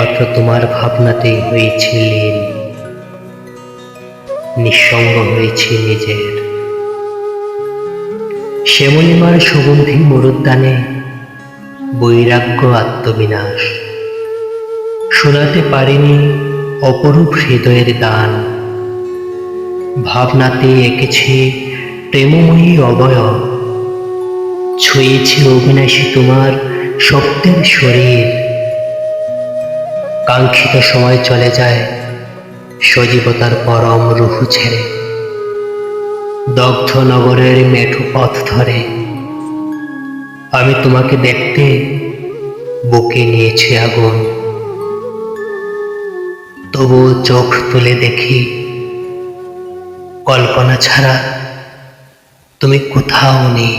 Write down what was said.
মাত্র তোমার ভাবনাতেই হয়েছি লীন, নিঃসঙ্গ হয়েছি নিজের। শ্যামলিমার সুগন্ধি মরুদ্যানে বৈরাগ্য আত্মবিনাশ, শোনাতে পারিনি অপরূপ হৃদয়ের দান। ভাবনাতে এঁকেছি প্রেমময়ী অবয়ব, ছুঁয়েছি অবিনাশী তোমার স্বপ্নের শরীর। কাঙ্ক্ষিত সময় চলে যায় সজীবতার পরম রুহু ছেড়ে, দগ্ধ নগরের মেঠো পথ ধরে আমি তোমাকে দেখতে বুকে নিয়েছি আগুন। তবুও চোখ তুলে দেখি কল্পনা ছাড়া তুমি কোথাও নেই।